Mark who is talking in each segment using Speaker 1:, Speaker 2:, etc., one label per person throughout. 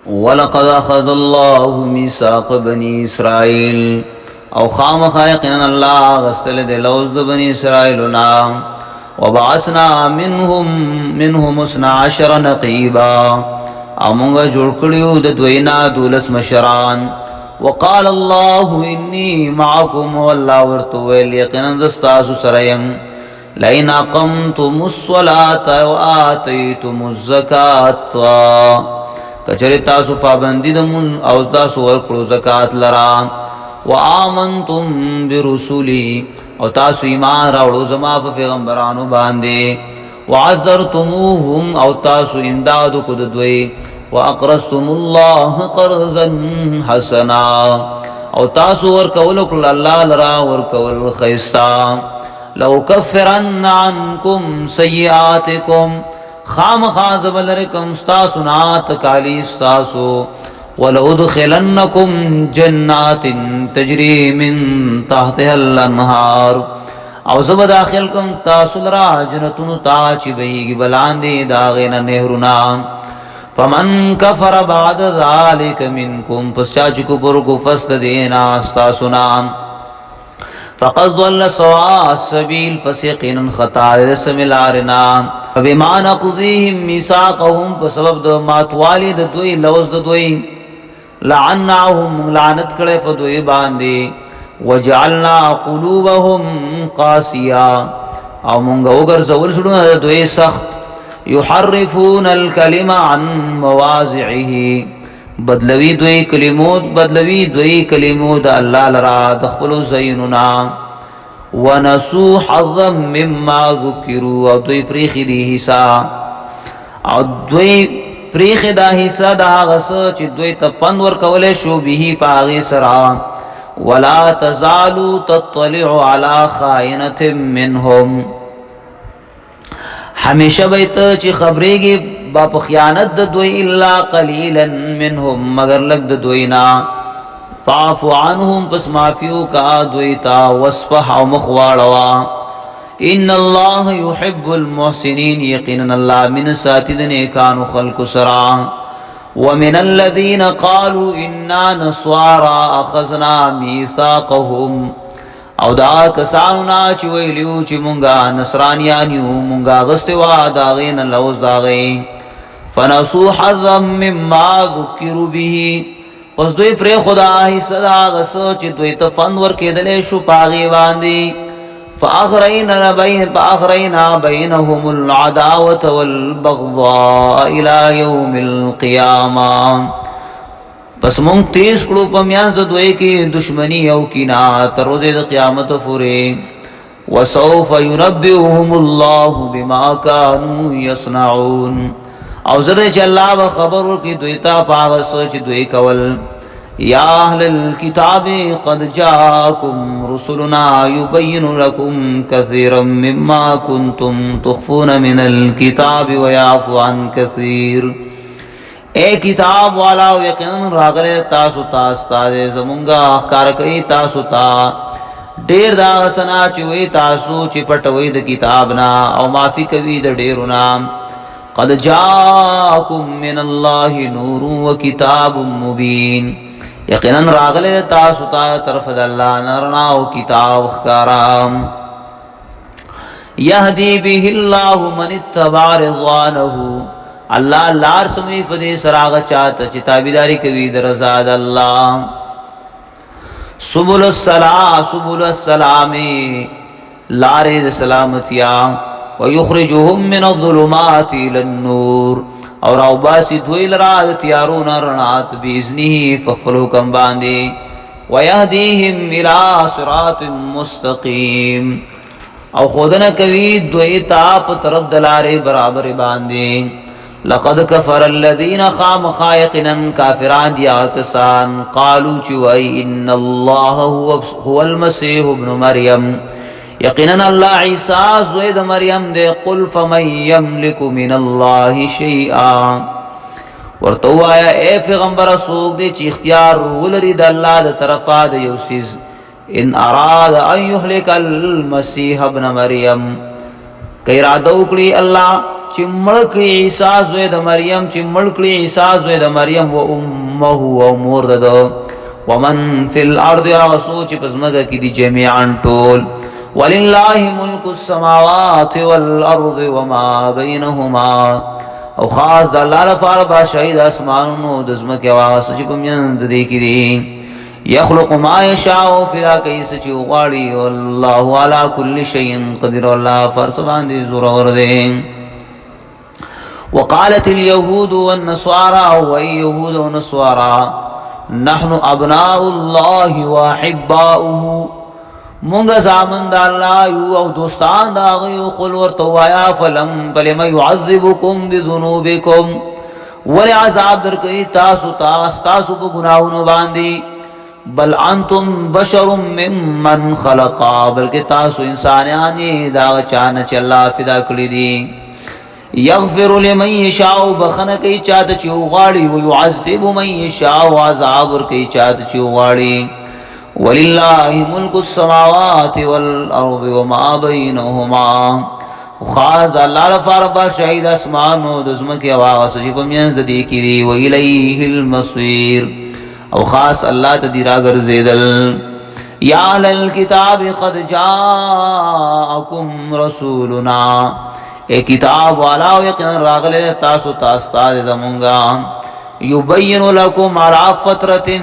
Speaker 1: ولقد اخذ الله ميثاق بني اسرائيل او خامخا یقینا الله غسل د لوز د بني اسرائيلنا وبعثنا منهم 12 نقيبا امونگا جوړ کړیو د دوینا دولس مشران وقال الله اني معكم والله ورتو یقینا زستاسو سریم لئن اقمتم الصلاه واتيتم الزكاه کچری تاسو پابندی دمون او تاسو ورکړو زکات لرا وآمنتم برسولی او تاسو ایمان راوړو زما په پیغمبرانو باندې وعزرتموهم او تاسو امداد کو دوی واقرضتم الله قرضا حسنا او تاسو ورکول کول الله لرا ورکول خیستا لو کفرن عنکم سیئاتکم خام خازب لرکم ستاسو نات کالی ستاسو ولأدخلنکم جنات تجری من تحتها الانہار او زب داخل کم تاسو لرا جنتون تا چی بیگی بلاندی داغین نہرنا فمن کفر بعد ذالک منکم پس چاچی کبر کو فست دینا ستاسونا فقد ضل سواء السبيل فسيقين خطا رسملارنا بما نقضيهم ميثاقهم بسبب د ماتوالي د دوی لوز د دوی لعناهم لعنت کړه فدوی باندې وجعلنا قلوبهم قاسيا او مونږ وګرځول شړو د دوی سخت يحرفون الكلمه عن مواضعه بدلوی دوی کلمو دا اللہ لرا دخبلو زیننا ونسو حظا مما ذکرو او دوی پریخ دی حصہ او دوی پریخ دا حصہ دا غص چی دوی تپندور کولے شو بیہی پاغی سرا ولا تزالو تطلع على خائنت منهم ہمیشہ بیت چی خبریگی باپ خیانت د دوی الا قلیلا منهم مگر لگ د دوینا فاعف عنهم پس معفیو کا دویتا وصفح او مخواڑوا ان اللہ يحب المحسنین یقینا اللہ من ساتدن کانو خلق سرا ومن الذین قالوا انا نصارا اخذنا میثاقهم او دا کسانونا چی ویلیو چی منگا نصرانیانیو منگا غستوا داغین لوز داغین فنسو حظا مما ذکروا به پس دوی پر خدا حصہ دا غص چی دوی تفندور کے دلے شو پاغی باندی فاخرینا بینهم العداوة والبغضاء الى یوم القیامة پس مونگ تیز کڑو پمیانز دوئی کی دشمنی او کینا تروز دا قیامت فورے وسوف ينبئهم الله بما كانوا يصنعون او زده چه اللہ بخبر ورکی دویتا پاغس چه دوی کول یا اہل الكتاب قد جاءكم رسلنا يبين لكم كثيرا مما كنتم تخفون من الكتاب ويعفو عن كثير اے کتاب والا یقین راغلے تاسو تاستاز زمونگا اخکار کئی تاسو تا دیر دا غسنا چوئی تاسو چی پٹوئی دا کتابنا او معافی کوي دا دیرنا قد جاءكم من الله نور وكتاب مبين یقینا راغلے تاسو تا طرف دا اللہ نرنا و کتاب اخکارام یهدی به اللہ من اتبع رضوانه اللہ لار سمی فدی سراغ چاہتا چی تابیداری کوي درزاد اللہ سبل السلام لار سلامتیا ویخرجهم من الظلمات الى النور اور او باسی دوی لراد تیارون رنات بیزنی فخفلو کم باندی ویهدیهم الى صراط مستقیم او خودنا کوي دوی تاپ طرف دلار برابر باندی لقد كفر الذين خام خائقنا كافران دیا کسان قالوا چوئی ان الله هو المسيح ابن مريم یقینا اللہ عیسیٰ زوید مریم دے قل فمن یملک من اللہ شیئا ورتو آیا اے پیغمبر سوک دے چی اختیار ولری دا اللہ دا طرفا دا یوسیز ان اراد ان یحلک المسیح ابن مریم کہ ارادو کری اللہ چې مړ کړي عیسی زوی د مریم چې مړ کړي عیسی زوی د مریم و امه او مور ده ومن فی الارض هغه څوک چې په ځمکه کې دي جميعا ټول ولله ملک السماوات والارض وما بینهما او خاص د الله لپاره بادشاہي د اسمانونو د ځمکې او هغه څه چې په میانځ دي کې دي یخلق ما یشاء پیدا کوي څه چې غواړي والله على كل شيء قدیر الله فرس باندې زور اور دی وقالت اليهود والنصارى ويهود ونصارى نحن ابناء الله واحباؤه مونږ زامن د الله یو او دوستان دا غيو قل ورتوایا فلم يعذبكم بذنوبكم ولعذاب درکې تاسو په ګناہوں باندې بل انتم بشر ممن خلقا بلکې تاسو انسانان دا چانه چې الله فدا کړی دي یغفر لمن یشاء بخنه کوي چاته چې وغاړي او يعذب من یشاء عذاب ور کوي چاته چې وغاړي ولله ملک السماوات والارض وما بینهما خاص الله لپاره شهید اسمان او د زمکه هغه چې په میانځ د دې کې دی و الیه المصیر او خاص الله ته دی راګرځیدل یا للکتاب قد جاءکم رسولنا اے کتاب والا او یقین راغله تاسو زمونږه یبین لکم علی فترة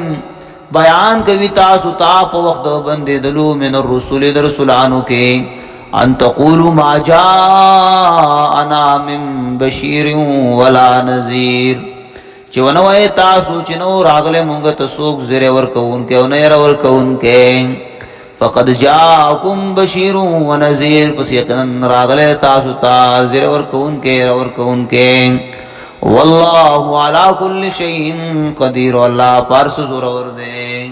Speaker 1: بیان کوي تاسو په وخت باندې دلو من الرسول د رسولانو کې ان تقولوا ما جاءنا من بشیر ولا نذیر چې ونوي تاسو چې نو راغله مونږ ته څوک زره ورکون کې او نه ير ورکون کې فقد جاءكم بشیر ونذیر پس یقینا راغله تاسو زره ورکون کې والله على كل شيء قدير الله پارس زور ور دے